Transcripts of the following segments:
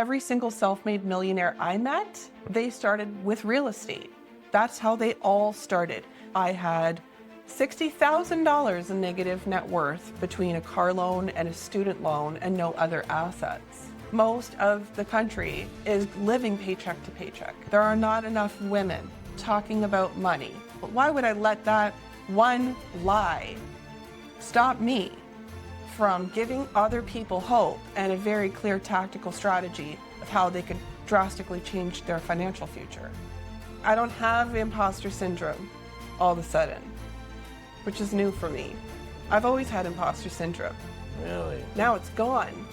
Every single self-made millionaire I met, they started with real estate. That's how they all started. I had $60,000 in negative net worth between a car loan and a student loan and no other assets. Most of the country is living paycheck to paycheck. There are not enough women talking about money. But why would I let that one lie stop me from giving other people hope and a very clear tactical strategy of how they could drastically change their financial future? I don't have imposter syndrome all of a sudden, which is new for me. I've always had imposter syndrome. Really? Now it's gone.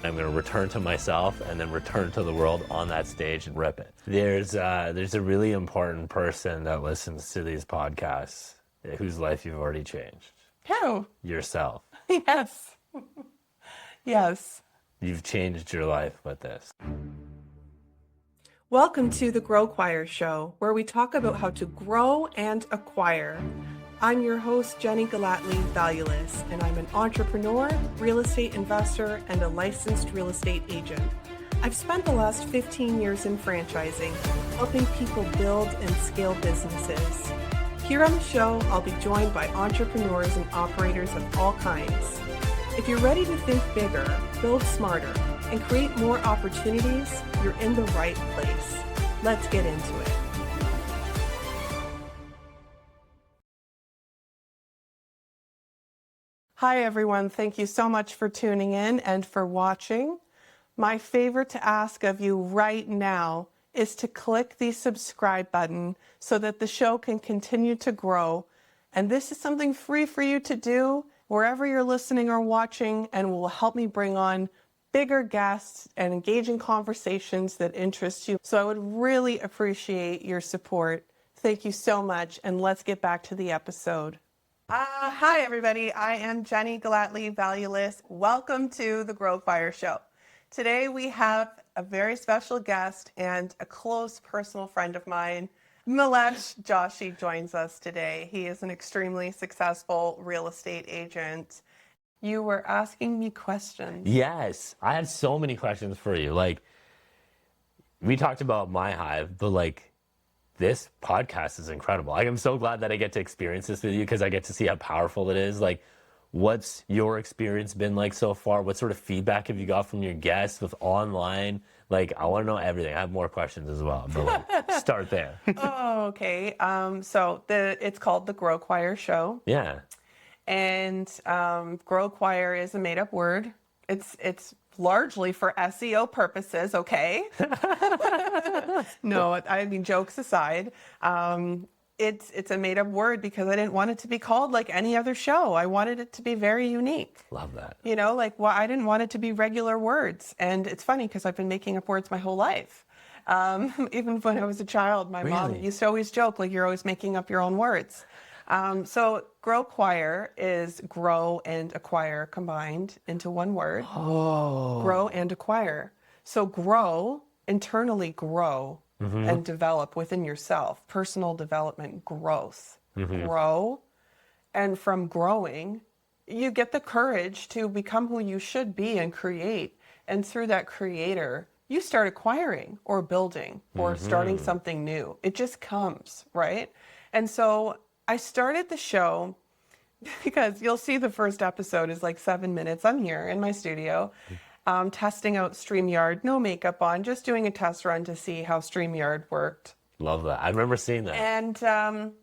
I'm going to return to myself and then return to the world on that stage and rip it. There's a really important person that listens to these podcasts whose life you've already changed. Who? Yourself. Yes. Yes. You've changed your life with this. Welcome to the GROWQUIRE Show, where we talk about how to grow and acquire. I'm your host, Jennie Gellatly-Valiulis, and I'm an entrepreneur, real estate investor, and a licensed real estate agent. I've spent the last 15 years in franchising, helping people build and scale businesses. Here on the show, I'll be joined by entrepreneurs and operators of all kinds. If you're ready to think bigger, build smarter, and create more opportunities, you're in the right place. Let's get into it. Hi everyone, thank you so much for tuning in and for watching. My favor to ask of you right now is to click the subscribe button so that the show can continue to grow. And this is something free for you to do wherever you're listening or watching, and will help me bring on bigger guests and engaging conversations that interest you. So I would really appreciate your support. Thank you so much, and let's get back to the episode. Hi everybody, I am Jennie Gellatly-Valiulis. Welcome to the GROWQUIRE Show. Today we have a very special guest and a close personal friend of mine. Milesh Joshi joins us today. He is an extremely successful real estate agent. You were asking me questions. Yes, I had so many questions for you. Like, we talked about my hive, but this podcast is incredible. I'm so glad that I get to experience this with you because I get to see how powerful it is. Like, what's your experience been like so far? What sort of feedback have you got from your guests with online? I want to know everything. I have more questions as well, but start there. Oh, okay. So it's called the GROWQUIRE Show. Yeah. And GROWQUIRE is a made-up word. It's largely for SEO purposes, okay? No, I mean, jokes aside. It's a made-up word because I didn't want it to be called like any other show. I wanted it to be very unique. Love that. You know, I didn't want it to be regular words. And it's funny because I've been making up words my whole life. Even when I was a child, my mom used to always joke, you're always making up your own words. So GROWQUIRE is grow and acquire combined into one word. Oh. Grow and acquire. So grow, internally grow. Mm-hmm. And develop within yourself. Personal development, growth. Mm-hmm. Grow. And from growing, you get the courage to become who you should be and create. And through that creator, you start acquiring or building or starting something new. It just comes, right? And so I started the show because you'll see the first episode is 7 minutes. I'm here in my studio. Testing out StreamYard, no makeup on, just doing a test run to see how StreamYard worked. Love that. I remember seeing that. And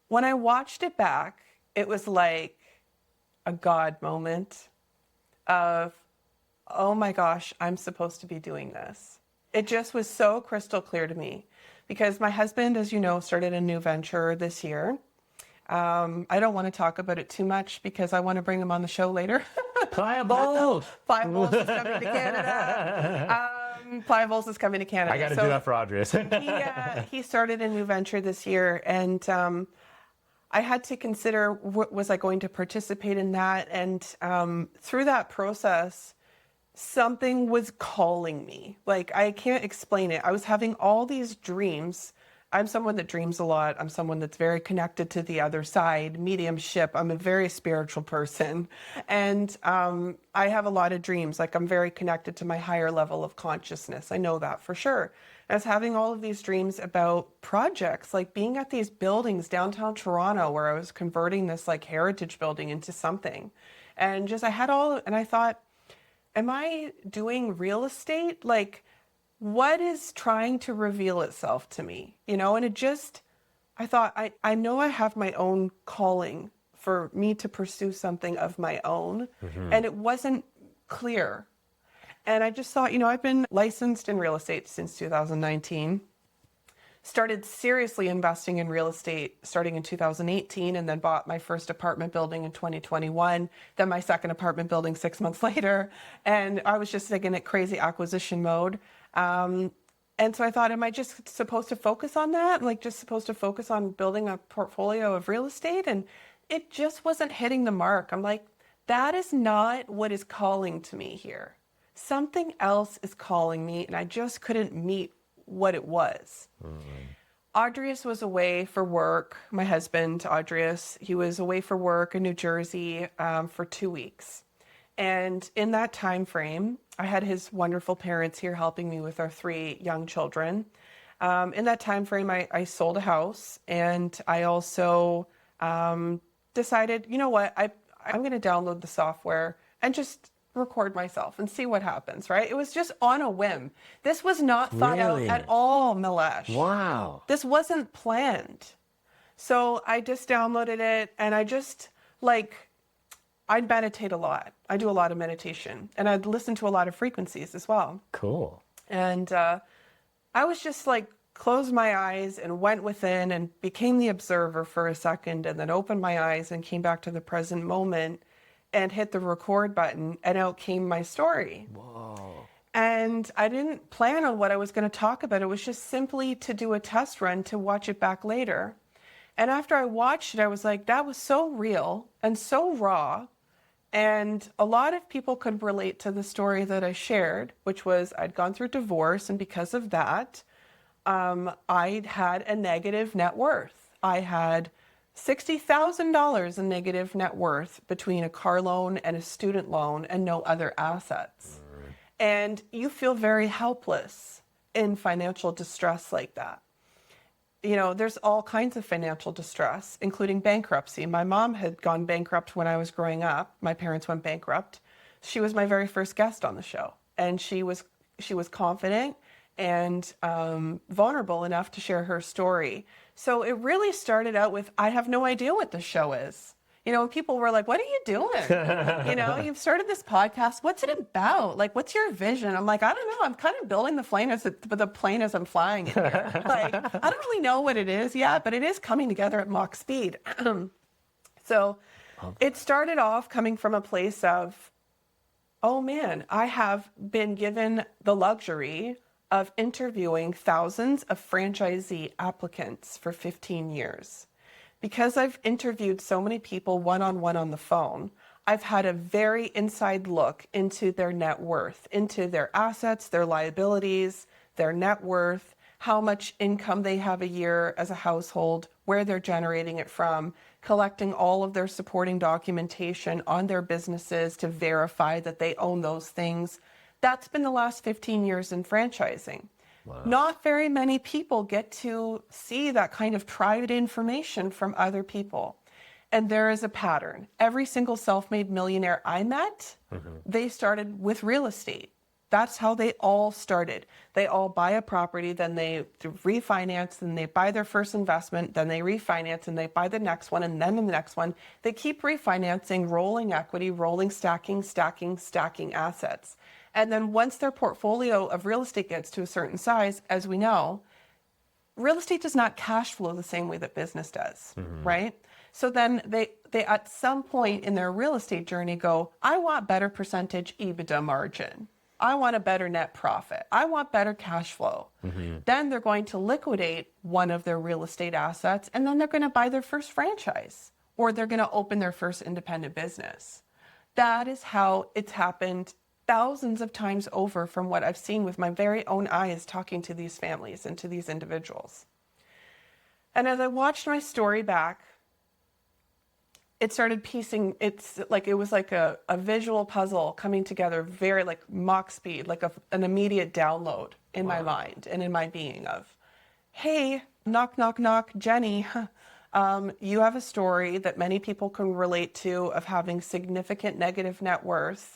when I watched it back, it was like a God moment of, oh my gosh, I'm supposed to be doing this. It just was so crystal clear to me because my husband, as you know, started a new venture this year. I don't want to talk about it too much because I want to bring him on the show later. Pliables! Pliables is coming to Canada. Pliables is coming to Canada. I got to do that for Andres. He started a new venture this year, and I had to consider, was I going to participate in that? And through that process, something was calling me. I can't explain it. I was having all these dreams I'm someone that dreams a lot. I'm someone that's very connected to the other side, mediumship. I'm a very spiritual person. And I have a lot of dreams. Like I'm very connected to my higher level of consciousness. I know that for sure. I was having all of these dreams about projects, like being at these buildings downtown Toronto where I was converting this like heritage building into something. And just I had all, and I thought, am I doing real estate? Like, what is trying to reveal itself to me? You know, and it just, I thought, I know I have my own calling for me to pursue something of my own. And it wasn't clear. And I just thought, you know, I've been licensed in real estate since 2019. Started seriously investing in real estate starting in 2018, and then bought my first apartment building in 2021, then my second apartment building 6 months later. And I was just like in a crazy acquisition mode. And so I thought, am I just supposed to focus on that? Like just supposed to focus on building a portfolio of real estate? And it just wasn't hitting the mark. I'm like, that is not what is calling to me here. Something else is calling me, and I just couldn't meet what it was. Audrius was away for work. My husband, Audrius, he was away for work in New Jersey for 2 weeks. And in that time frame, I had his wonderful parents here helping me with our 3 young children. In that time frame, I sold a house, and I also decided, you know what, I'm going to download the software and just record myself and see what happens, right? It was just on a whim. This was not thought out at all, Milesh. Wow. This wasn't planned. So I just downloaded it, and I just I meditate a lot. I do a lot of meditation, and I'd listen to a lot of frequencies as well. Cool. And I was just closed my eyes and went within and became the observer for a second, and then opened my eyes and came back to the present moment and hit the record button, and out came my story. Whoa. And I didn't plan on what I was going to talk about. It was just simply to do a test run to watch it back later. And after I watched it, I was like, that was so real and so raw. And a lot of people could relate to the story that I shared, which was I'd gone through divorce, and because of that, I'd had a negative net worth. I had $60,000 in negative net worth between a car loan and a student loan and no other assets. And you feel very helpless in financial distress like that. You know, there's all kinds of financial distress, including bankruptcy. My mom had gone bankrupt when I was growing up. My parents went bankrupt. She was my very first guest on the show, and she was confident and vulnerable enough to share her story. So it really started out with, I have no idea what the show is. You know, people were like, what are you doing? You know, you've started this podcast. What's it about? Like, what's your vision? I'm like, I don't know. I'm kind of building the plane as I'm flying it here. I don't really know what it is yet, but it is coming together at Mach speed. So it started off coming from a place of, oh man, I have been given the luxury of interviewing thousands of franchisee applicants for 15 years. Because I've interviewed so many people one-on-one on the phone, I've had a very inside look into their net worth, into their assets, their liabilities, their net worth, how much income they have a year as a household, where they're generating it from, collecting all of their supporting documentation on their businesses to verify that they own those things. That's been the last 15 years in franchising. Wow. Not very many people get to see that kind of private information from other people. And there is a pattern. Every single self-made millionaire I met, they started with real estate. That's how they all started. They all buy a property, then they refinance, then they buy their first investment, then they refinance, and they buy the next one, and then the next one. They keep refinancing, rolling equity, rolling, stacking assets. And then once their portfolio of real estate gets to a certain size, as we know, real estate does not cash flow the same way that business does, right? So then they at some point in their real estate journey go, I want better percentage EBITDA margin. I want a better net profit. I want better cash flow. Then they're going to liquidate one of their real estate assets, and then they're going to buy their first franchise, or they're going to open their first independent business. That is how it's happened thousands of times over from what I've seen with my very own eyes talking to these families and to these individuals. And as I watched my story back, it started piecing, it was like a visual puzzle coming together, very like Mach speed, like an immediate download in my mind and in my being of, hey, knock, knock, knock, Jennie, you have a story that many people can relate to of having significant negative net worth,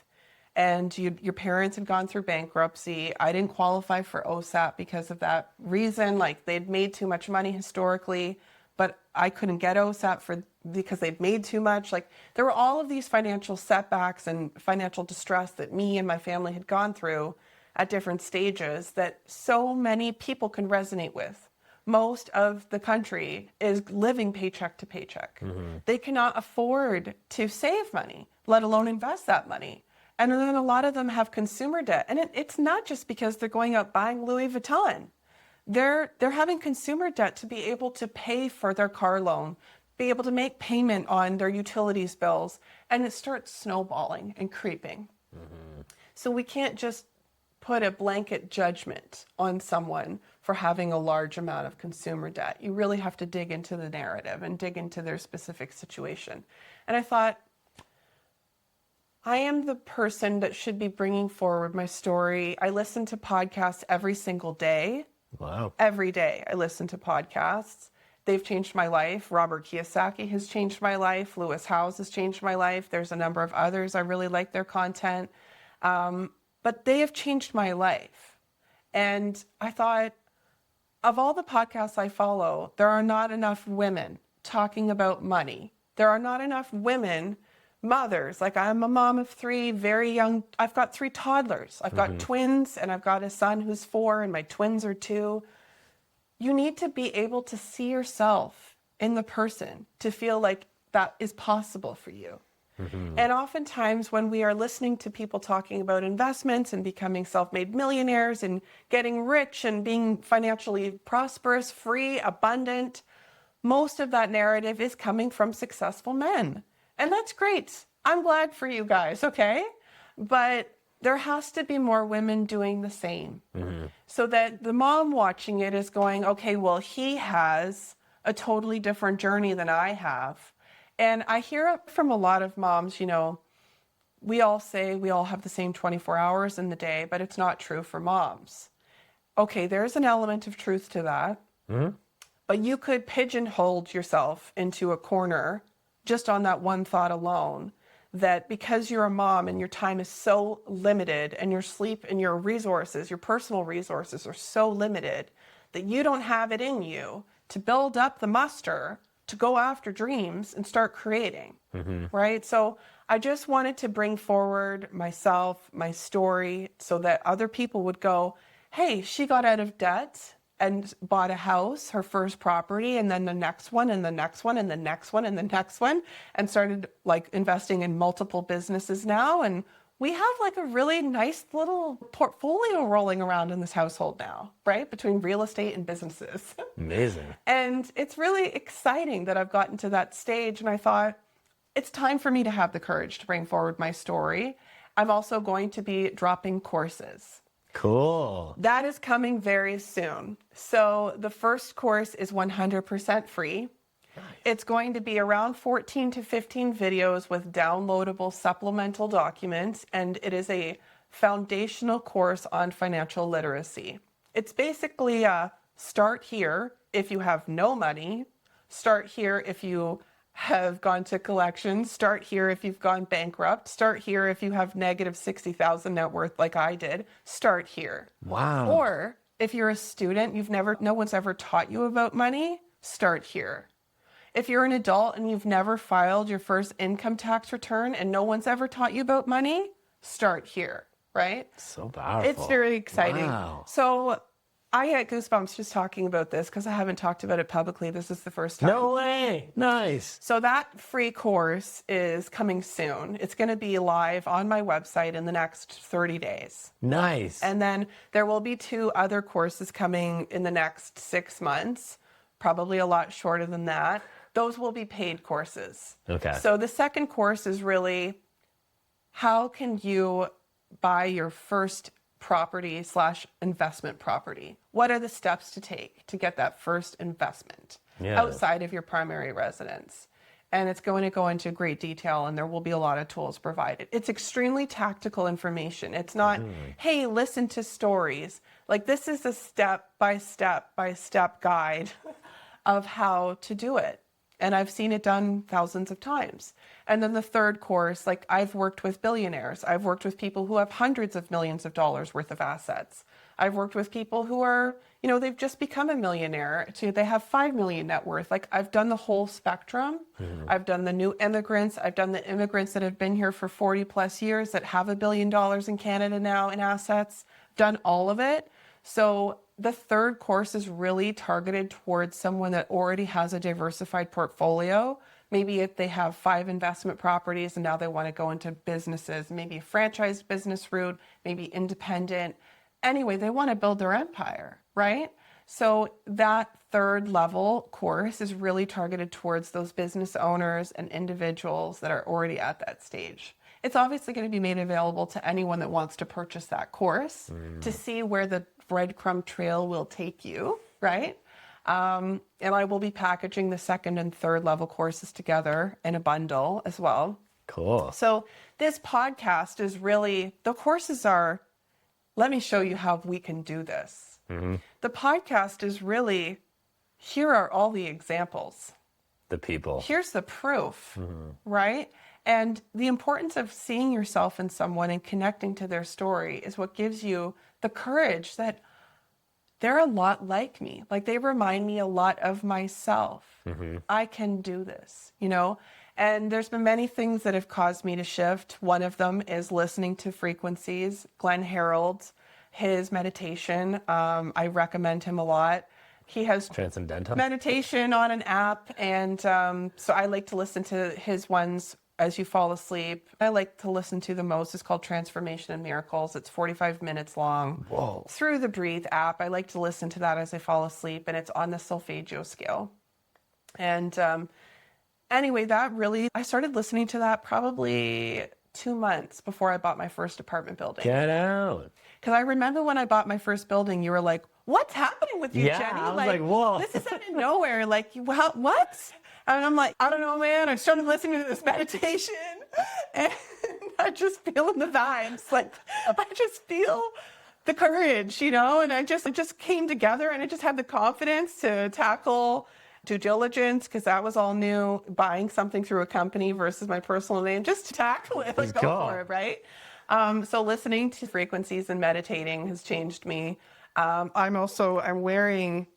and your parents had gone through bankruptcy. I didn't qualify for OSAP because of that reason. Like, they'd made too much money historically, but I couldn't get OSAP because they'd made too much. Like, there were all of these financial setbacks and financial distress that me and my family had gone through at different stages that so many people can resonate with. Most of the country is living paycheck to paycheck. They cannot afford to save money, let alone invest that money. And then a lot of them have consumer debt. And it's not just because they're going out buying Louis Vuitton. They're having consumer debt to be able to pay for their car loan, be able to make payment on their utilities bills, and it starts snowballing and creeping. So we can't just put a blanket judgment on someone for having a large amount of consumer debt. You really have to dig into the narrative and dig into their specific situation. And I thought, I am the person that should be bringing forward my story. I listen to podcasts every single day. Wow. Every day I listen to podcasts. They've changed my life. Robert Kiyosaki has changed my life. Lewis Howes has changed my life. There's a number of others. I really like their content. But they have changed my life. And I thought, of all the podcasts I follow, there are not enough women talking about money. There are not enough women, mothers. Like, I'm a mom of 3 very young, I've got 3 toddlers. I've got twins, and I've got a son who's 4, and my twins are 2. You need to be able to see yourself in the person to feel like that is possible for you. And oftentimes when we are listening to people talking about investments and becoming self-made millionaires and getting rich and being financially prosperous, free, abundant, most of that narrative is coming from successful men. And that's great. I'm glad for you guys, okay? But there has to be more women doing the same. So that the mom watching it is going, okay, well, he has a totally different journey than I have. And I hear it from a lot of moms, you know, we all say we all have the same 24 hours in the day, but it's not true for moms. Okay, there's an element of truth to that. But you could pigeonhole yourself into a corner just on that one thought alone, that because you're a mom and your time is so limited and your sleep and your resources, your personal resources are so limited, that you don't have it in you to build up the muster to go after dreams and start creating, right? So I just wanted to bring forward myself, my story, so that other people would go, hey, she got out of debt and bought a house, her first property, and then the next one, and the next one, and the next one, and the next one, and started like investing in multiple businesses now. And we have like a really nice little portfolio rolling around in this household now, right? Between real estate and businesses. Amazing. And it's really exciting that I've gotten to that stage. And I thought, it's time for me to have the courage to bring forward my story. I'm also going to be dropping courses. Cool. That is coming very soon. So the first course is 100% free. Nice. It's going to be around 14 to 15 videos with downloadable supplemental documents, and it is a foundational course on financial literacy. It's basically a start here if you have no money, start here if you have gone to collections, start here if you've gone bankrupt, start here if you have negative 60,000 net worth like I did, start here. Wow. Or if you're a student, no one's ever taught you about money, start here. If you're an adult and you've never filed your first income tax return and no one's ever taught you about money, start here, right? So powerful. It's very exciting. Wow. So I get goosebumps just talking about this because I haven't talked about it publicly. This is the first time. No way. Nice. So that free course is coming soon. It's going to be live on my website in the next 30 days. Nice. And then there will be 2 other courses coming in the next 6 months, probably a lot shorter than that. Those will be paid courses. Okay. So the second course is really, how can you buy your first property / investment property? What are the steps to take to get that first investment? outside of your primary residence. And it's going to go into great detail, and there will be a lot of tools provided. It's extremely tactical information. It's not, hey, listen to stories. Like, this is a step-by-step guide of how to do it. And I've seen it done thousands of times. And then the third course, like, I've worked with billionaires. I've worked with people who have hundreds of millions of dollars worth of assets. I've worked with people who are, you know, they've just become a millionaire. They have 5 million net worth. Like, I've done the whole spectrum. I've done the new immigrants. I've done the immigrants that have been here for 40 plus years that have $1 billion in Canada now in assets. Done all of it. So the third course is really targeted towards someone that already has a diversified portfolio. Maybe if they have 5 investment properties and now they want to go into businesses, maybe a franchised business route, maybe independent. Anyway, they want to build their empire, right? So that third level course is really targeted towards those business owners and individuals that are already at that stage. It's obviously going to be made available to anyone that wants to purchase that course to see where the breadcrumb trail will take you, right? And I will be packaging the second and third level courses together in a bundle as well. Cool. So this podcast is really, the courses are, let me show you how we can do this. The podcast is really, here are all the examples. The people. Here's the proof, right? And the importance of seeing yourself in someone and connecting to their story is what gives you the courage that they're a lot like me. Like, they remind me a lot of myself. I can do this, you know? And there's been many things that have caused me to shift. One of them is listening to frequencies. Glenn Harold, his meditation, I recommend him a lot. He has Transcendental meditation on an app, and so I like to listen to his ones as you fall asleep. I like to listen to the most. It's called Transformation and Miracles. It's 45 minutes long. Whoa. Through the Breethe app. I like to listen to that as I fall asleep, and it's on the solfeggio scale. And anyway, I started listening to that probably 2 months before I bought my first apartment building. Get out. Because I remember when I bought my first building, you were like, what's happening with you, Yeah, Jenny? I was like, whoa. This is out of nowhere. Like, what? And I'm like, I don't know, man. I started listening to this meditation, and I just feeling the vibes. Like, I just feel the courage, you know, and it just came together, and I just had the confidence to tackle due diligence, because that was all new, buying something through a company versus my personal name, just to tackle it, like, go for it, right? So listening to frequencies and meditating has changed me. I'm wearing,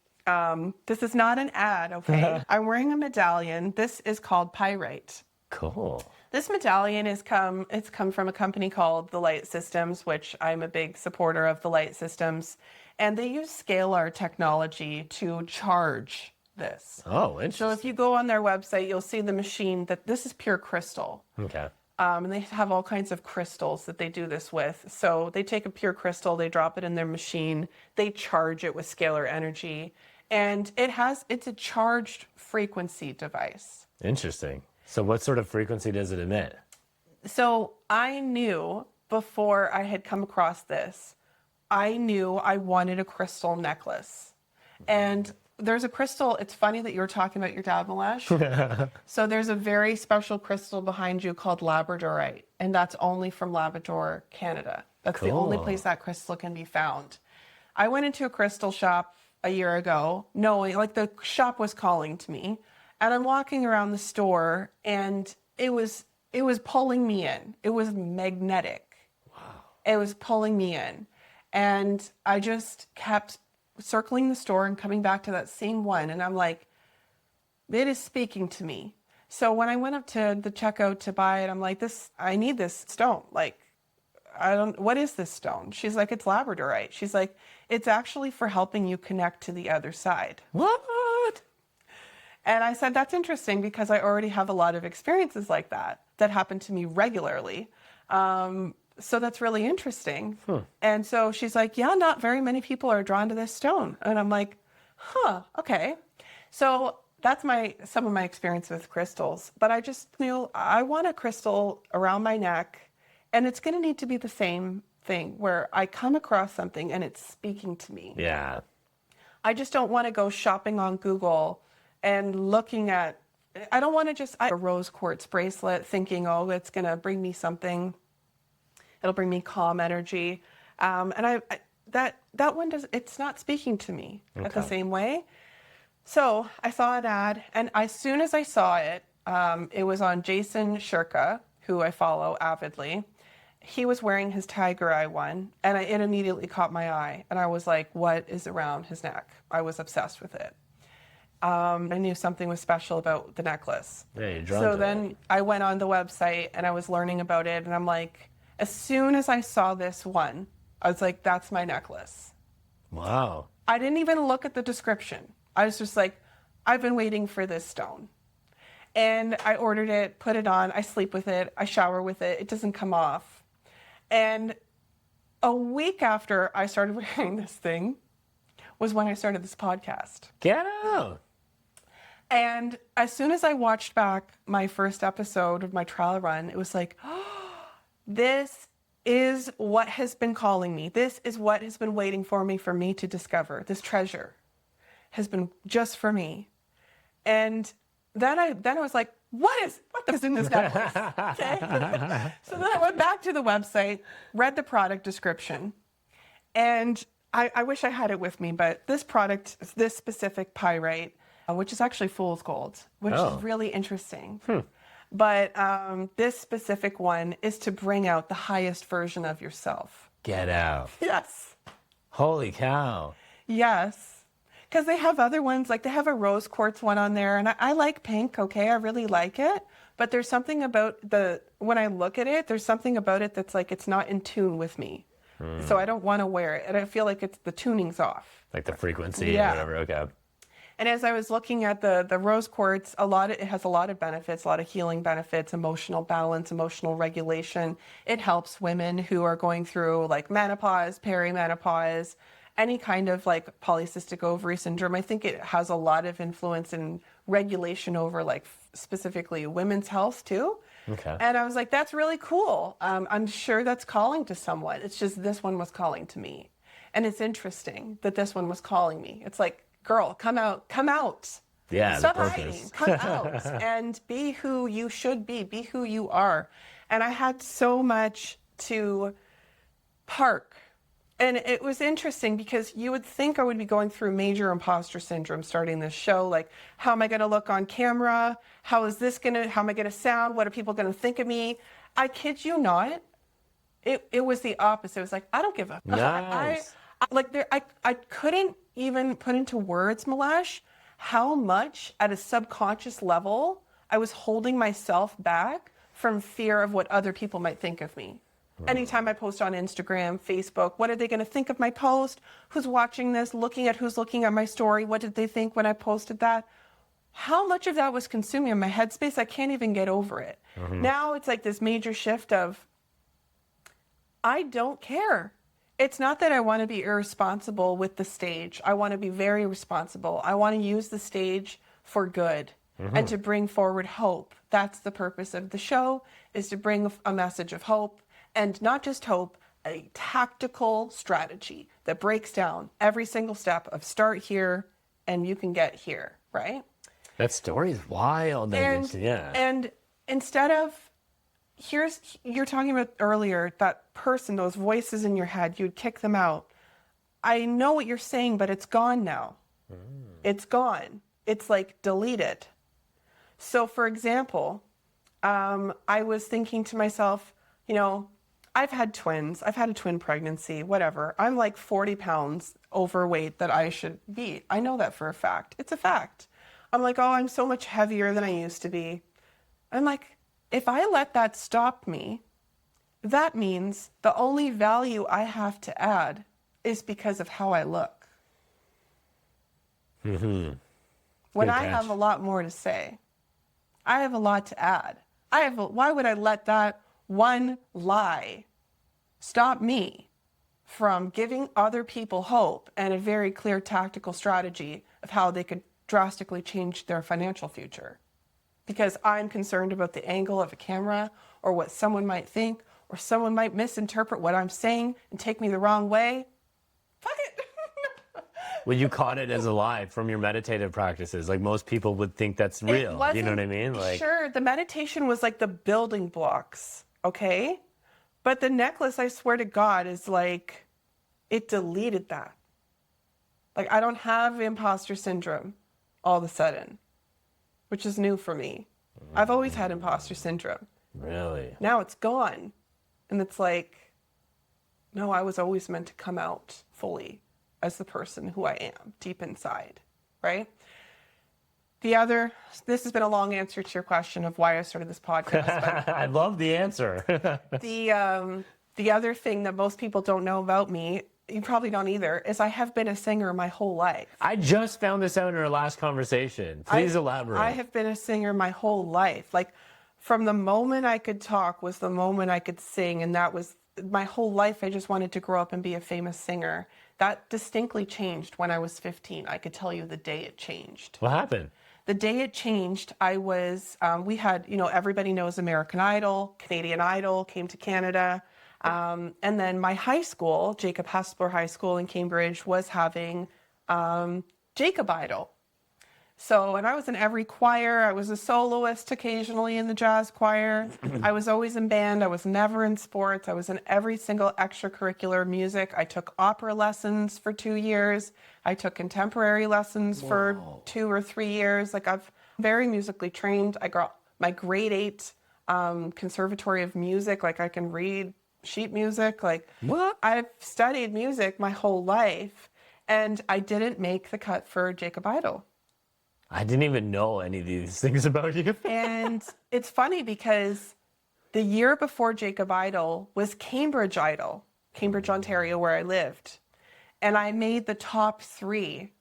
this is not an ad, okay? I'm wearing a medallion. This is called Pyrite. Cool. This medallion it's come from a company called The Light Systems, which I'm a big supporter of The Light Systems. And they use scalar technology to charge this. Oh, interesting. So if you go on their website, you'll see the machine that this is pure crystal. Okay. And they have all kinds of crystals that they do this with. So they take a pure crystal, they drop it in their machine, they charge it with scalar energy, and it's a charged frequency device. Interesting. So what sort of frequency does it emit? So I knew before I had come across this, I knew I wanted a crystal necklace. And there's a crystal, it's funny that you were talking about your dad, Milesh. So there's a very special crystal behind you called Labradorite, and that's only from Labrador, Canada. That's the only place that crystal can be found. I went into a crystal shop a year ago, knowing, like, the shop was calling to me, and I'm walking around the store, and it was pulling me in. It was magnetic. Wow. It was pulling me in. And I just kept circling the store and coming back to that same one. And I'm like, it is speaking to me. So when I went up to the checkout to buy it, I'm like, I need this stone. Like, what is this stone? She's like, it's Labradorite. She's like, it's actually for helping you connect to the other side. What? And I said, that's interesting, because I already have a lot of experiences like that happen to me regularly. So that's really interesting. And so she's like, yeah, not very many people are drawn to this stone. And I'm like, okay. So that's some of my experience with crystals. But I just knew I want a crystal around my neck, and it's going to need to be the same thing where I come across something and it's speaking to me. Yeah. I just don't want to go shopping on Google and looking at, I don't want to just a rose quartz bracelet thinking, oh, it's going to bring me something. It'll bring me calm energy. And that one it's not speaking to me at the same way. So I saw an ad, and as soon as I saw it, it was on Jason Shirka, who I follow avidly. He was wearing his tiger eye one, and it immediately caught my eye. And I was like, what is around his neck? I was obsessed with it. I knew something was special about the necklace. Yeah, you're drawn so to then it. I went on the website, and I was learning about it, and I'm like, as soon as I saw this one, I was like, that's my necklace. Wow. I didn't even look at the description. I was just like, I've been waiting for this stone. And I ordered it, put it on, I sleep with it, I shower with it, it doesn't come off. And a week after I started wearing this thing was when I started this podcast. Get out. And as soon as I watched back my first episode of my trial run, it was like, oh, this is what has been calling me. This is what has been waiting for me to discover. This treasure has been just for me. And then I was like, what is in this necklace? Okay. So then I went back to the website, read the product description, and I wish I had it with me, but this product, this specific pyrite, which is actually fool's gold, which is really interesting. But this specific one is to bring out the highest version of yourself. Get out. Yes. Holy cow. Yes. Because they have other ones, like they have a rose quartz one on there, and I like pink, okay, I really like it, but there's something about when I look at it, there's something about it that's like, it's not in tune with me. So I don't want to wear it, and I feel like the tuning's off. Like the frequency or whatever, okay. And as I was looking at the rose quartz, it has a lot of benefits, a lot of healing benefits, emotional balance, emotional regulation. It helps women who are going through like menopause, perimenopause, any kind of like polycystic ovary syndrome. I think it has a lot of influence in regulation over like specifically women's health too. Okay. And I was like, that's really cool. I'm sure that's calling to someone. It's just this one was calling to me. And it's interesting that this one was calling me. It's like, girl, come out. Yeah, Stop the hiding. purpose. Come out and be who you should be who you are. And I had so much to park. And it was interesting because you would think I would be going through major imposter syndrome starting this show. Like, how am I going to look on camera? How am I going to sound? What are people going to think of me? I kid you not. It was the opposite. It was like, I don't give a Nice. I couldn't even put into words, Milesh, how much at a subconscious level I was holding myself back from fear of what other people might think of me. Anytime I post on Instagram, Facebook, what are they going to think of my post? Who's watching this? Who's looking at my story? What did they think when I posted that? How much of that was consuming in my headspace? I can't even get over it. Now it's like this major shift of, I don't care. It's not that I want to be irresponsible with the stage. I want to be very responsible. I want to use the stage for good and to bring forward hope. That's the purpose of the show, is to bring a message of hope. And not just hope, a tactical strategy that breaks down every single step of start here and you can get here, right? That story is wild. And instead of, you're talking about earlier, that person, those voices in your head, you'd kick them out. I know what you're saying, but it's gone now. It's gone. It's like deleted. So for example, I was thinking to myself, I've had twins. I've had a twin pregnancy, whatever. I'm like 40 pounds overweight that I should be. I know that for a fact. It's a fact. I'm like, oh, I'm so much heavier than I used to be. I'm like, if I let that stop me, that means the only value I have to add is because of how I look. When I have a lot more to say, I have a lot to add. Why would I let that one lie stop me from giving other people hope and a very clear tactical strategy of how they could drastically change their financial future? Because I'm concerned about the angle of a camera or what someone might think, or someone might misinterpret what I'm saying and take me the wrong way. Fuck it. Well, you caught it as a lie from your meditative practices. Like most people would think that's real. You know what I mean? Like, sure, the meditation was like the building blocks, okay? But the necklace, I swear to God, is like, it deleted that. Like, I don't have imposter syndrome all of a sudden, which is new for me. I've always had imposter syndrome. really? Now it's gone. And it's like, no, I was always meant to come out fully as the person who I am deep inside, right? This has been a long answer to your question of why I started this podcast. But I love the answer. the other thing that most people don't know about me, you probably don't either, is I have been a singer my whole life. I just found this out in our last conversation. Please elaborate. I have been a singer my whole life. Like, from the moment I could talk was the moment I could sing, and that was my whole life. I just wanted to grow up and be a famous singer. That distinctly changed when I was 15. I could tell you the day it changed. What happened? The day it changed, I was, we had, everybody knows American Idol, Canadian Idol, came to Canada. And then my high school, Jacob Hespeler High School in Cambridge, was having Jacob Idol. So, and I was in every choir. I was a soloist occasionally in the jazz choir. I was always in band. I was never in sports. I was in every single extracurricular music. I took opera lessons for 2 years. I took contemporary lessons for 2 or 3 years. Like, I'm very musically trained. I got my grade 8 conservatory of music. Like, I can read sheet music. Like, what? I've studied music my whole life, and I didn't make the cut for Jacob Idol. I didn't even know any of these things about you. And it's funny because the year before Jacob Idol was Cambridge Idol, Cambridge, Ontario, where I lived. And I made the top 3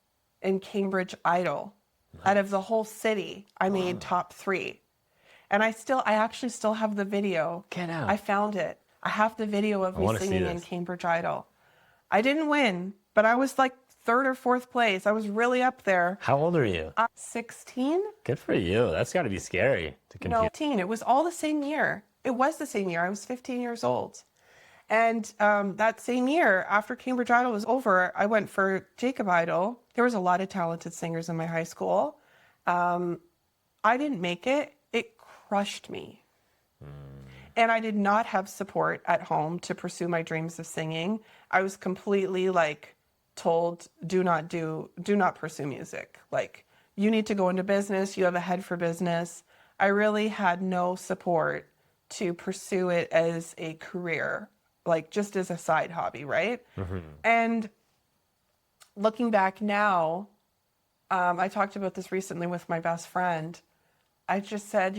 in Cambridge Idol. Nice. Out of the whole city, I made top 3. And I actually still have the video. Get out. I found it. I have the video of me singing in Cambridge Idol. I didn't win, but I was like 3rd or 4th place. I was really up there. How old are you? 16. Good for you. That's got to be scary to compete. No, 15. It was all the same year. It was the same year. I was 15 years old. And that same year, after Cambridge Idol was over, I went for Jacob Idol. There was a lot of talented singers in my high school. I didn't make it. It crushed me. And I did not have support at home to pursue my dreams of singing. I was completely told, do not pursue music. Like, you need to go into business. You have a head for business. I really had no support to pursue it as a career, like just as a side hobby, right? Mm-hmm. And looking back now, I talked about this recently with my best friend. I just said,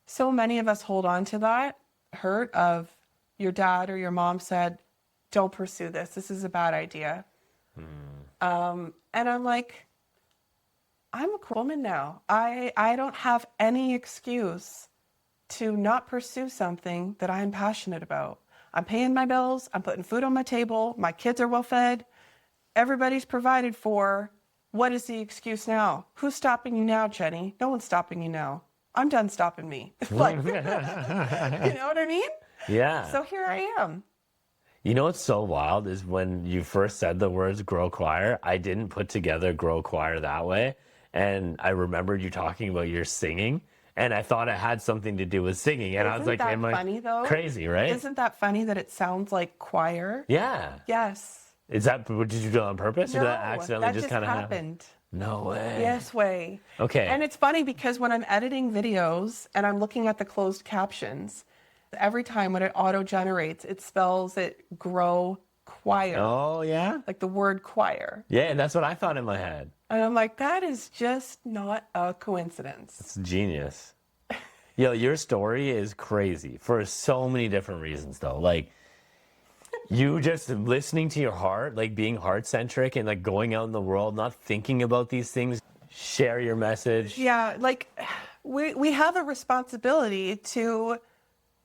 so many of us hold on to that hurt of your dad or your mom said, don't pursue this. This is a bad idea. And I'm like, I'm a woman now. I don't have any excuse to not pursue something that I'm passionate about. I'm paying my bills. I'm putting food on my table. My kids are well fed. Everybody's provided for. What is the excuse now? Who's stopping you now, Jenny? No one's stopping you now. I'm done stopping me. You know what I mean? Yeah. So here I am. You know what's so wild is when you first said the words grow choir, I didn't put together grow choir that way. And I remembered you talking about your singing, and I thought it had something to do with singing. And I was like, am I funny, though? Crazy, right? Isn't that funny that it sounds like choir? Yeah. Yes. Is that, did you do it on purpose? No, or did that accidentally just kind of happened. No way. Yes way. Okay. And it's funny because when I'm editing videos and I'm looking at the closed captions, every time when it auto-generates, it spells it grow choir. Oh, yeah? Like the word choir. Yeah, and that's what I thought in my head. And I'm like, that is just not a coincidence. It's genius. Yo, your story is crazy for so many different reasons, though. Like, you just listening to your heart, like being heart-centric and like going out in the world, not thinking about these things, share your message. Yeah, like we have a responsibility to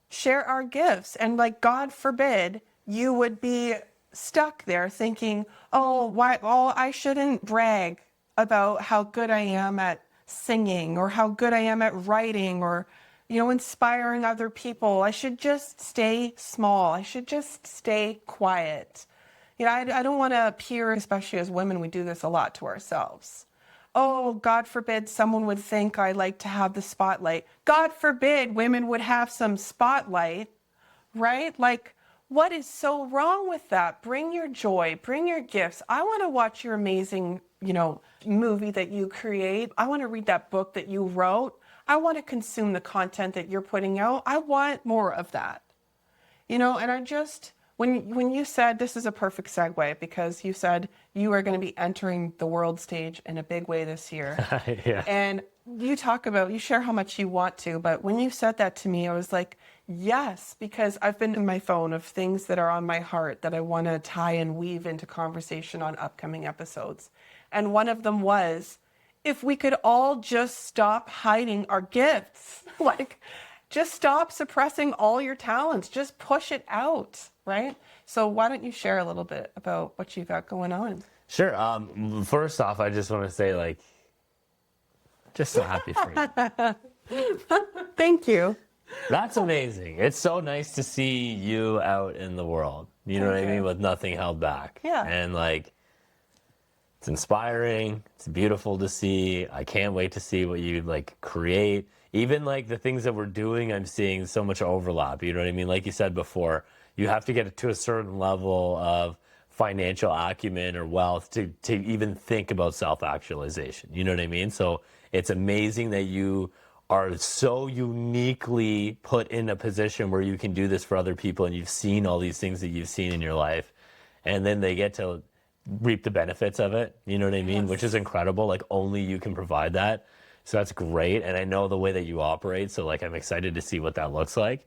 share our gifts. And like, God forbid you would be stuck there thinking, I shouldn't brag about how good I am at singing or how good I am at writing or, inspiring other people. I should just stay small. I should just stay quiet. You know, I don't want to appear, especially as women, we do this a lot to ourselves. Oh, God forbid someone would think I like to have the spotlight. God forbid women would have some spotlight, right? Like, what is so wrong with that? Bring your joy, bring your gifts. I want to watch your amazing, you know, movie that you create. I want to read that book that you wrote. I want to consume the content that you're putting out. I want more of that. You know, and I just, when you said, this is a perfect segue, because you said you are going to be entering the world stage in a big way this year. Yeah. And you share how much you want to, but when you said that to me, I was like, yes, because I've been in my phone of things that are on my heart that I want to tie and weave into conversation on upcoming episodes. And one of them was, if we could all just stop hiding our gifts, like, just stop suppressing all your talents. Just push it out, right? So why don't you share a little bit about what you got going on? Sure. First off, I just want to say, like, just so happy for you. Thank you. That's amazing. It's so nice to see you out in the world. You know what I mean? With nothing held back. Yeah. And, like, it's inspiring. It's beautiful to see. I can't wait to see what you, like, create. Even, like, the things that we're doing, I'm seeing so much overlap. You know what I mean? Like you said before, you have to get to a certain level of financial acumen or wealth to even think about self-actualization. You know what I mean? So it's amazing that you are so uniquely put in a position where you can do this for other people, and you've seen all these things that you've seen in your life, and then they get to reap the benefits of it. You know what I mean? Yes. Which is incredible. Like, only you can provide that. So that's great. And I know the way that you operate. So, like, I'm excited to see what that looks like.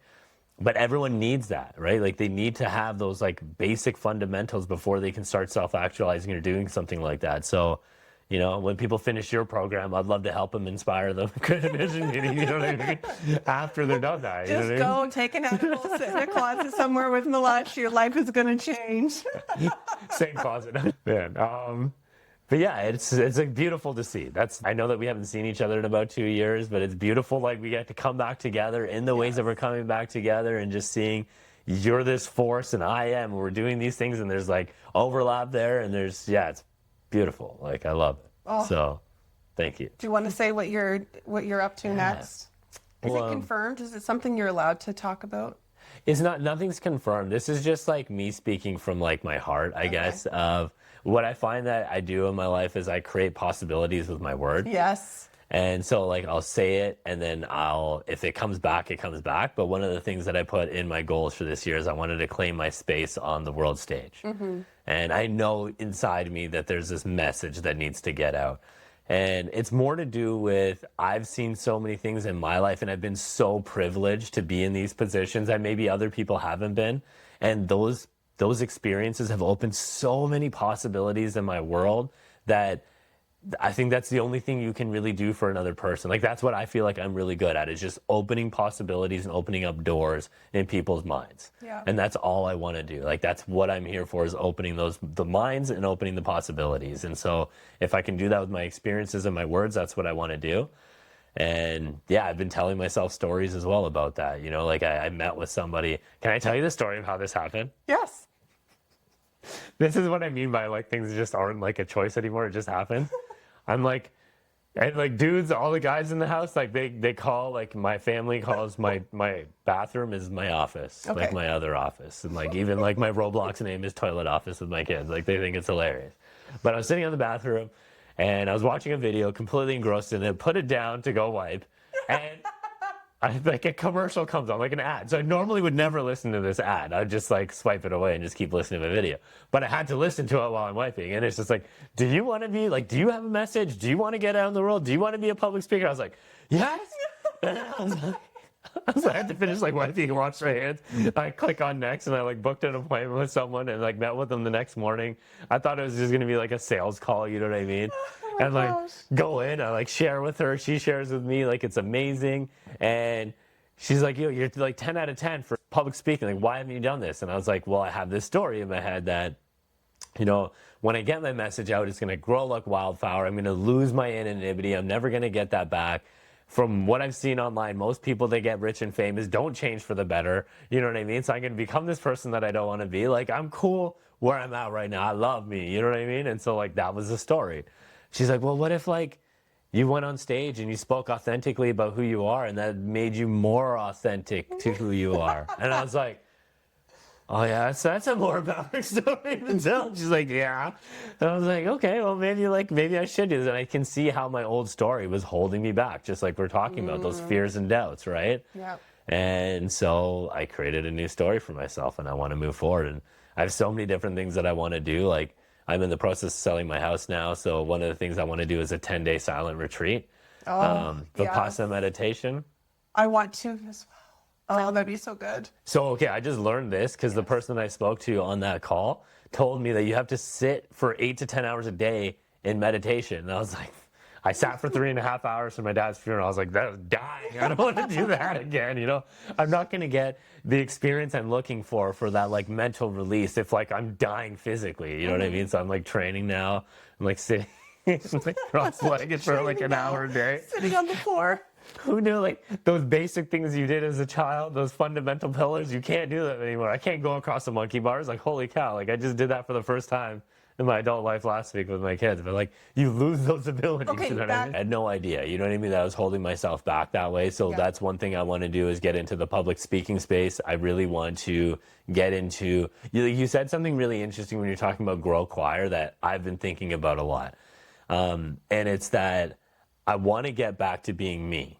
But everyone needs that, right? Like, they need to have those, like, basic fundamentals before they can start self-actualizing or doing something like that. So, you know, when people finish your program, I'd love to help them, inspire them, create a vision meeting, you know what I mean? After they're done that. You Just know what I mean? go take an edible, sit in a closet somewhere with Milesh. Your life is going to change. Same closet. Man. But yeah, it's like beautiful to see. I know that we haven't seen each other in about 2 years, but it's beautiful. Like, we get to come back together in the ways that we're coming back together, and just seeing you're this force and I am, and we're doing these things, and there's, like, overlap there, and it's beautiful. Like, I love it. Oh. So, thank you. Do you want to say what you're up to next? Is it confirmed? Is it something you're allowed to talk about? It's nothing's confirmed. This is just, like, me speaking from, like, my heart, I guess, of what I find that I do in my life is I create possibilities with my word. Yes. And so, like, I'll say it, and then if it comes back, it comes back. But one of the things that I put in my goals for this year is I wanted to claim my space on the world stage. Mm-hmm. And I know inside me that there's this message that needs to get out. And it's more to do with, I've seen so many things in my life, and I've been so privileged to be in these positions that maybe other people haven't been. And those experiences have opened so many possibilities in my world that I think that's the only thing you can really do for another person. Like, that's what I feel like I'm really good at, is just opening possibilities and opening up doors in people's minds. Yeah. And that's all I want to do. Like, that's what I'm here for, is opening the minds and opening the possibilities. And so if I can do that with my experiences and my words, that's what I want to do. And yeah, I've been telling myself stories as well about that. You know, like, I met with somebody. Can I tell you the story of how this happened? Yes. This is what I mean by, like, things just aren't, like, a choice anymore. It just happens. I'm like, and, like, dudes, all the guys in the house, like, they call, like, my family calls my bathroom is my office, Okay. like my other office. And, like, even, like, my Roblox name is toilet office with my kids. Like, they think it's hilarious. But I was sitting in the bathroom, and I was watching a video, completely engrossed in it, put it down to go wipe, and like, a commercial comes on, like an ad. So I normally would never listen to this ad. I'd just, like, swipe it away and just keep listening to the video. But I had to listen to it while I'm wiping. And it's just like, do you want to be, like, do you have a message? Do you want to get out in the world? Do you want to be a public speaker? I was like, yes. And I had to finish, like, wiping and wash my hands. I click on next, and I, like, booked an appointment with someone and, like, met with them the next morning. I thought it was just going to be, like, a sales call, you know what I mean? And, like, go in, I, like, share with her. She shares with me, like, it's amazing. And she's like, you're like 10 out of 10 for public speaking. Like, why haven't you done this? And I was like, well, I have this story in my head that, you know, when I get my message out, it's going to grow like wildfire. I'm going to lose my anonymity. I'm never going to get that back. From what I've seen online, most people that get rich and famous don't change for the better. You know what I mean? So I'm going to become this person that I don't want to be. Like, I'm cool where I'm at right now. I love me. You know what I mean? And so like that was the story. She's like, well, what if like you went on stage and you spoke authentically about who you are and that made you more authentic to who you are? And I was like, oh yeah, so that's a more empowering story to tell. She's like, yeah. And I was like, okay, well maybe I should do this. And I can see how my old story was holding me back, just like we're talking about those fears and doubts, right? Yeah. And so I created a new story for myself and I want to move forward. And I have so many different things that I want to do. Like I'm in the process of selling my house now. So one of the things I want to do is a 10-day silent retreat. Vipassana meditation. I want to as well. Oh, that'd be so good. So, okay, I just learned this because the person I spoke to on that call told me that you have to sit for 8 to 10 hours a day in meditation. And I was like, I sat for 3.5 hours for my dad's funeral. I was like, that was dying. I don't want to do that again. You know, I'm not going to get the experience I'm looking for that like mental release if like I'm dying physically. You know what I mean? So I'm like training now. I'm like sitting like cross-legged for like an hour a day. Sitting on the floor. Who knew like those basic things you did as a child, those fundamental pillars, you can't do that anymore. I can't go across the monkey bars. Like, holy cow, like I just did that for the first time in my adult life last week with my kids. But like you lose those abilities. Okay, you know what I mean? I had no idea. You know what I mean? That I was holding myself back that way. So that's one thing I want to do is get into the public speaking space. I really want to get into, you said something really interesting when you're talking about GROWQUIRE that I've been thinking about a lot. And it's that I want to get back to being me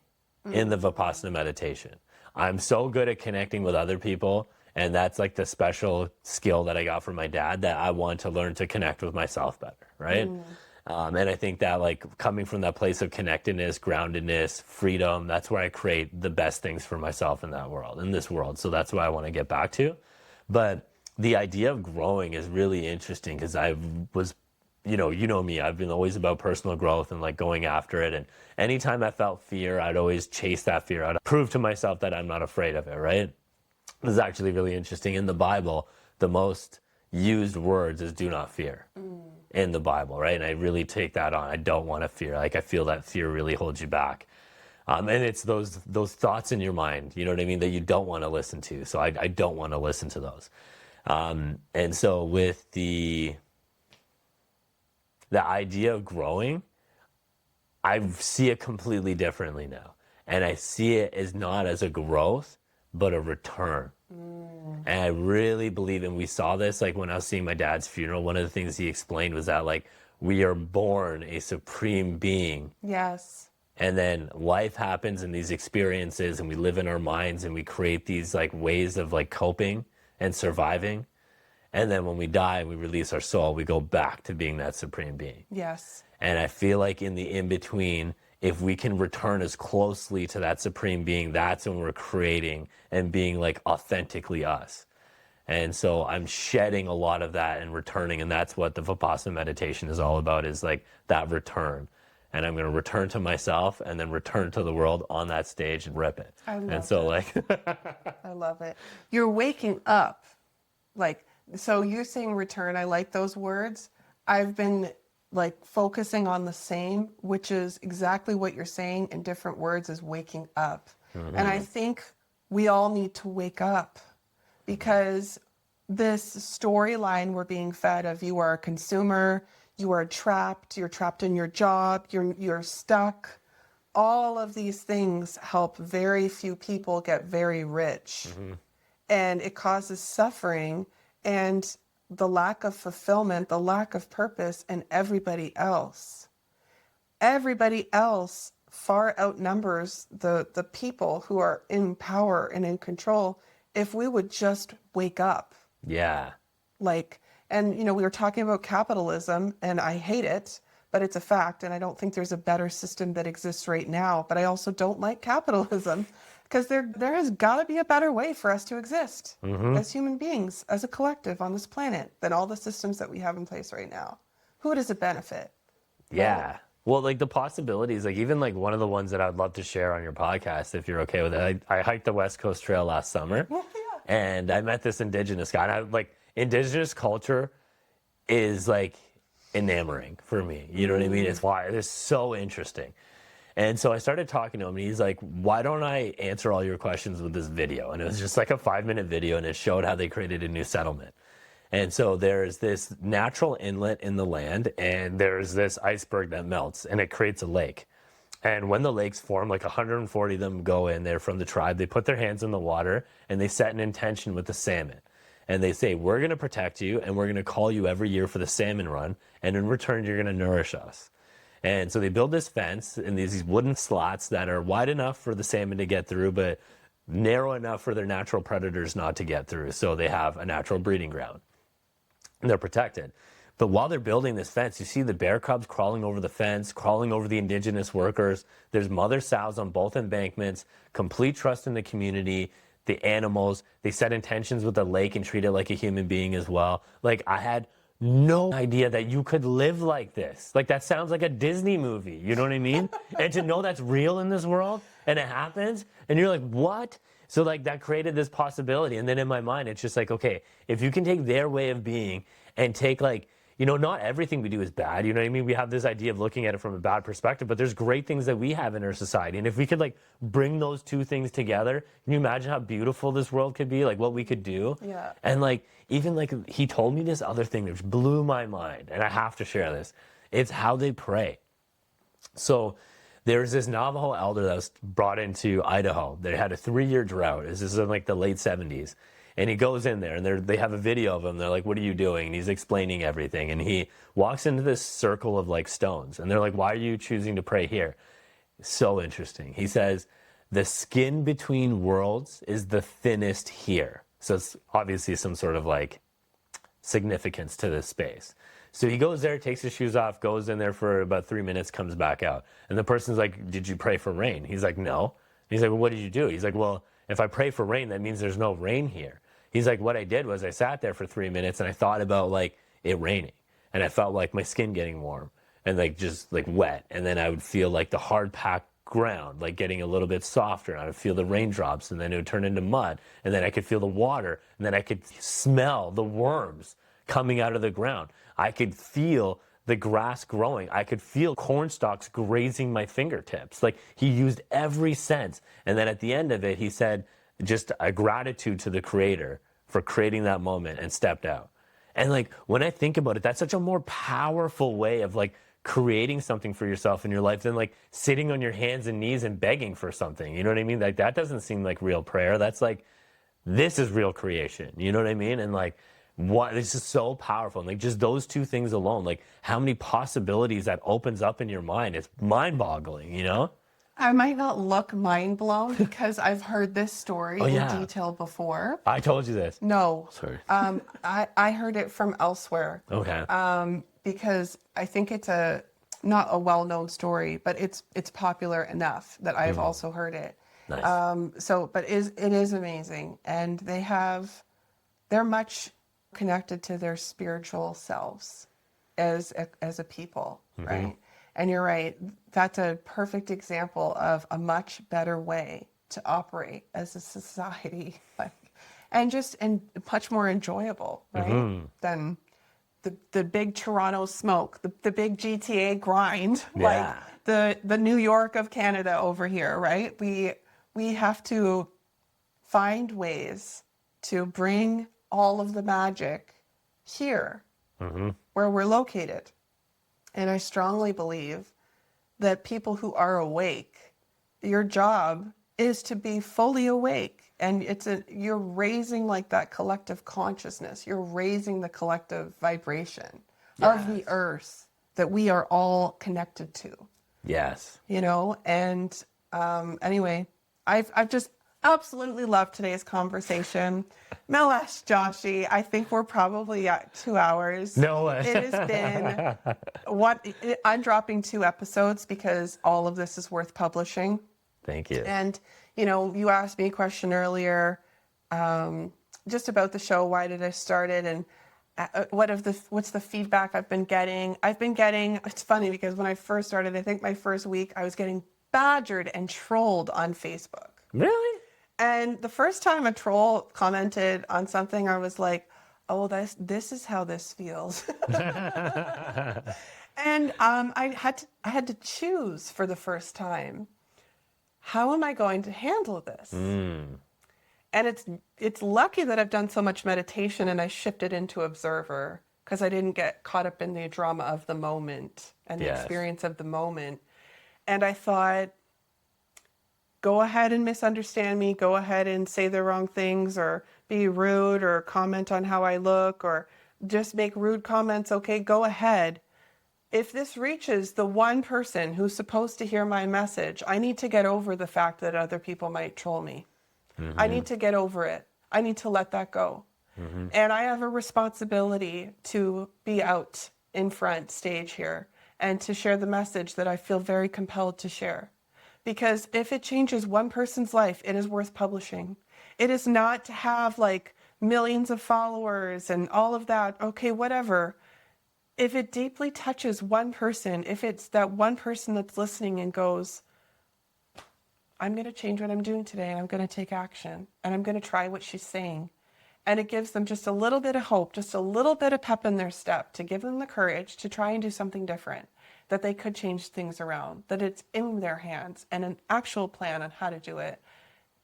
in the Vipassana meditation. I'm so good at connecting with other people, and that's like the special skill that I got from my dad that I want to learn to connect with myself better, right? And I think that like coming from that place of connectedness, groundedness, freedom, that's where I create the best things for myself in that world, in this world. So that's what I want to get back to. But the idea of growing is really interesting because I was, you know me, I've been always about personal growth and like going after it. And anytime I felt fear, I'd always chase that fear out, prove to myself that I'm not afraid of it, right? This is actually really interesting. In the Bible, the most used words is do not fear in the Bible, right? And I really take that on. I don't want to fear. Like I feel that fear really holds you back. And it's those thoughts in your mind, you know what I mean, that you don't want to listen to. So I don't want to listen to those. And so with the idea of growing, I see it completely differently now. And I see it as not as a growth, but a return. And I really believe, and we saw this like when I was seeing my dad's funeral, one of the things he explained was that like we are born a supreme being. Yes. And then life happens in these experiences and we live in our minds and we create these like ways of like coping and surviving. And then when we die and we release our soul, we go back to being that supreme being. Yes. And I feel like in the in-between, if we can return as closely to that supreme being, that's when we're creating and being like authentically us. And so I'm shedding a lot of that and returning. And that's what the Vipassana meditation is all about, is like that return. And I'm going to return to myself and then return to the world on that stage and rip it. I love and so it. like, I love it. You're waking up. Like, so you're saying return. I like those words. I've been like focusing on the same, which is exactly what you're saying in different words, is waking up. And I think we all need to wake up, because this storyline we're being fed of you are a consumer, you are trapped, you're trapped in your job, you're stuck. All of these things help very few people get very rich. And it causes suffering and the lack of fulfillment, the lack of purpose in everybody else. Everybody else far outnumbers the people who are in power and in control if we would just wake up. yeah. Like, and you know, we were talking about capitalism, and I hate it, but it's a fact, and I don't think there's a better system that exists right now. But I also don't like capitalism, because there has got to be a better way for us to exist as human beings, as a collective on this planet, than all the systems that we have in place right now. Who does it benefit? Yeah. Well, like the possibilities, like even like one of the ones that I'd love to share on your podcast, if you're okay with it. I hiked the West Coast Trail last summer, and I met this Indigenous guy. And I like, Indigenous culture is like enamoring for me. You know what I mean? It's why it's so interesting. And so I started talking to him, and he's like, why don't I answer all your questions with this video? And it was just like a 5-minute video, and it showed how they created a new settlement. And so there's this natural inlet in the land, and there's this iceberg that melts, and it creates a lake. And when the lakes form, like 140 of them go in there from the tribe, they put their hands in the water, and they set an intention with the salmon. And they say, we're going to protect you, and we're going to call you every year for the salmon run, and in return, you're going to nourish us. And so they build this fence and these wooden slots that are wide enough for the salmon to get through, but narrow enough for their natural predators not to get through. So they have a natural breeding ground. And they're protected. But while they're building this fence, you see the bear cubs crawling over the fence, crawling over the indigenous workers. There's mother sows on both embankments, complete trust in the community, the animals. They set intentions with the lake and treat it like a human being as well. Like, I had no idea that you could live like this. Like, that sounds like a Disney movie, you know what I mean? And to know that's real in this world and it happens, and you're like, what? So like that created this possibility. And then in my mind, it's just like, okay, if you can take their way of being and take like, you know, not everything we do is bad. You know what I mean? We have this idea of looking at it from a bad perspective, but there's great things that we have in our society. And if we could like bring those two things together, can you imagine how beautiful this world could be? Like what we could do? Yeah. And like, even like he told me this other thing which blew my mind, and I have to share this. It's how they pray. So there's this Navajo elder that was brought into Idaho. They had a 3-year drought. This is in like the late 70s. And he goes in there, and they have a video of him. They're like, what are you doing? And he's explaining everything. And he walks into this circle of like stones. And they're like, why are you choosing to pray here? So interesting. He says, the skin between worlds is the thinnest here. So it's obviously some sort of like significance to this space. So he goes there, takes his shoes off, goes in there for about 3 minutes, comes back out. And the person's like, did you pray for rain? He's like, no. He's like, well, what did you do? He's like, well, if I pray for rain, that means there's no rain here. He's like, what I did was I sat there for 3 minutes and I thought about like it raining. And I felt like my skin getting warm and like just like wet. And then I would feel like the hard packed ground, like getting a little bit softer. And I would feel the raindrops, and then it would turn into mud. And then I could feel the water, and then I could smell the worms coming out of the ground. I could feel the grass growing. I could feel corn stalks grazing my fingertips. Like he used every sense. And then at the end of it, he said just a gratitude to the creator for creating that moment and stepped out. And like, when I think about it, that's such a more powerful way of like creating something for yourself in your life than like sitting on your hands and knees and begging for something. You know what I mean? Like that doesn't seem like real prayer. That's like, this is real creation. You know what I mean? And like, what, it's just so powerful. And like just those two things alone, like how many possibilities that opens up in your mind. It's mind boggling, you know? I might not look mind blown because I've heard this story in yeah. detail before. I told you this. No. Sorry. I heard it from elsewhere. Okay. Because I think it's not a well-known story, but it's popular enough that I've also heard it. Nice. But it is amazing. And they're much connected to their spiritual selves as a people, right? And you're right, that's a perfect example of a much better way to operate as a society, and much more enjoyable, right? Than the big Toronto smoke, the big GTA grind, Yeah. like the New York of Canada over here, right? We have to find ways to bring all of the magic here, where we're located. And I strongly believe that people who are awake, your job is to be fully awake. And you're raising like that collective consciousness. You're raising the collective vibration of the earth that we are all connected to. Yes. You know, and anyway, I've just absolutely loved today's conversation. Milesh Joshi, I think we're probably at 2 hours. No way. It has been I'm dropping 2 episodes because all of this is worth publishing. Thank you. And, you know, you asked me a question earlier just about the show. Why did I start it? And what's the feedback I've been getting? It's funny because when I first started, I think my first week, I was getting badgered and trolled on Facebook. Really? And the first time a troll commented on something, I was like, oh, this is how this feels. And I had to choose for the first time, how am I going to handle this? And it's lucky that I've done so much meditation and I shifted into observer, because I didn't get caught up in the drama of the moment and the experience of the moment. And I thought, go ahead and misunderstand me, go ahead and say the wrong things or be rude or comment on how I look or just make rude comments. Okay, go ahead. If this reaches the one person who's supposed to hear my message, I need to get over the fact that other people might troll me. I need to get over it. I need to let that go. And I have a responsibility to be out in front stage here and to share the message that I feel very compelled to share. Because if it changes one person's life, it is worth publishing. It is not to have like millions of followers and all of that. Okay, whatever. If it deeply touches one person, if it's that one person that's listening and goes, I'm going to change what I'm doing today and I'm going to take action and I'm going to try what she's saying. And it gives them just a little bit of hope, just a little bit of pep in their step to give them the courage to try and do something different, that they could change things around, that it's in their hands and an actual plan on how to do it.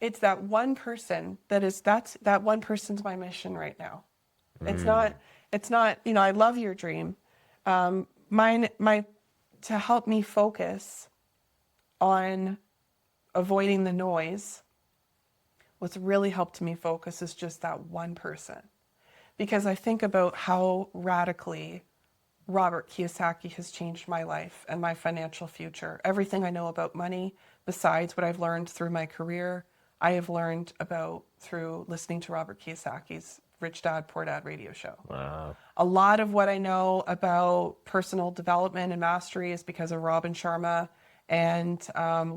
It's that one person that one person's my mission right now. It's not, you know, I love your dream. To help me focus on avoiding the noise, what's really helped me focus is just that one person. Because I think about how radically Robert Kiyosaki has changed my life and my financial future. Everything I know about money, besides what I've learned through my career, I have learned about through listening to Robert Kiyosaki's Rich Dad, Poor Dad radio show. Wow. A lot of what I know about personal development and mastery is because of Robin Sharma and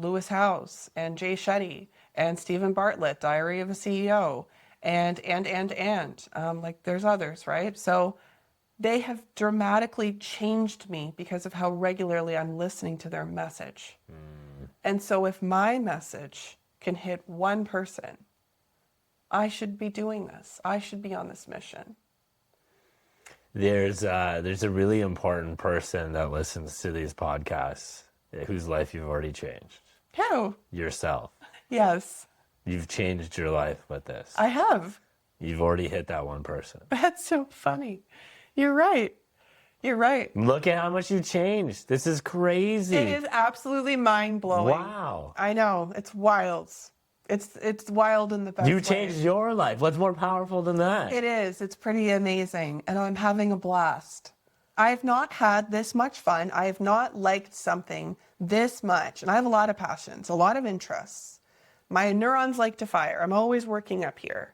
Lewis Howes and Jay Shetty and Stephen Bartlett, Diary of a CEO, and like there's others, right? So they have dramatically changed me because of how regularly I'm listening to their message. And so if my message can hit one person, I should be doing this. I should be on this mission. There's a really important person that listens to these podcasts whose life you've already changed. Who? Yourself. Yes. You've changed your life with this. I have. You've already hit that one person. That's so funny. You're right. You're right. Look at how much you changed. This is crazy. It is absolutely mind-blowing. Wow. I know. It's wild. It's wild in the best way. You changed your life. What's more powerful than that? It is. It's pretty amazing. And I'm having a blast. I have not had this much fun. I have not liked something this much. And I have a lot of passions, a lot of interests. My neurons like to fire. I'm always working up here.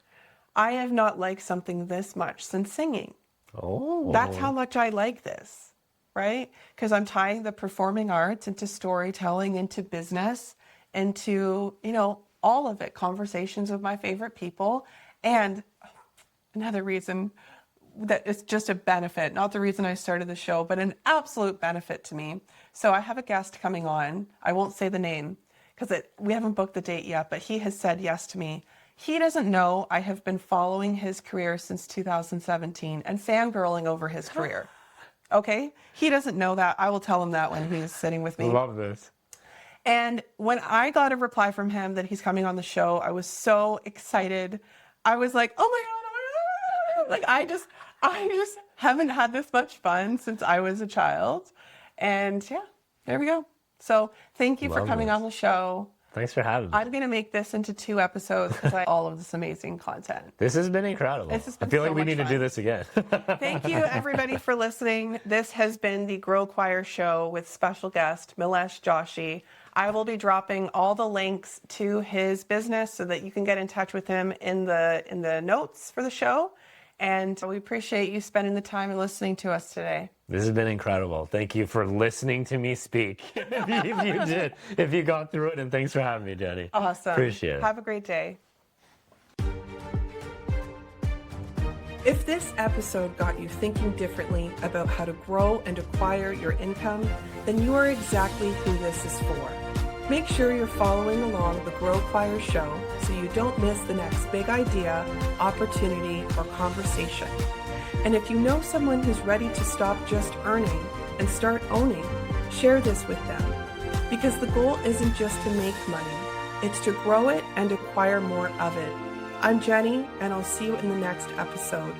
I have not liked something this much since singing. Oh. That's how much I like this, right? Because I'm tying the performing arts into storytelling, into business, into, you know, all of it, conversations with my favorite people. And another reason that it's just a benefit, not the reason I started the show, but an absolute benefit to me. So I have a guest coming on. I won't say the name because we haven't booked the date yet, but he has said yes to me. He doesn't know I have been following his career since 2017 and fangirling over his career. Okay? He doesn't know that. I will tell him that when he's sitting with me. I love this. And when I got a reply from him that he's coming on the show, I was so excited. I was like, oh my God. Like I just haven't had this much fun since I was a child. And yeah, there we go. So thank you for coming on the show. Thanks for having me. I'm going to make this into 2 episodes because I all of this amazing content. This has been incredible. This has been I feel so like we much need fun. to do this again. Thank you, everybody, for listening. This has been the GROWQUIRE Show with special guest Milesh Joshi. I will be dropping all the links to his business so that you can get in touch with him in the notes for the show. And we appreciate you spending the time and listening to us today. This has been incredible. Thank you for listening to me speak. if you got through it, and thanks for having me, Jenny. Awesome. Appreciate it. Have a great day. If this episode got you thinking differently about how to grow and acquire your income, then you are exactly who this is for. Make sure you're following along the GROWQUIRE Show so you don't miss the next big idea, opportunity, or conversation. And if you know someone who's ready to stop just earning and start owning, share this with them. Because the goal isn't just to make money, it's to grow it and acquire more of it. I'm Jennie, and I'll see you in the next episode.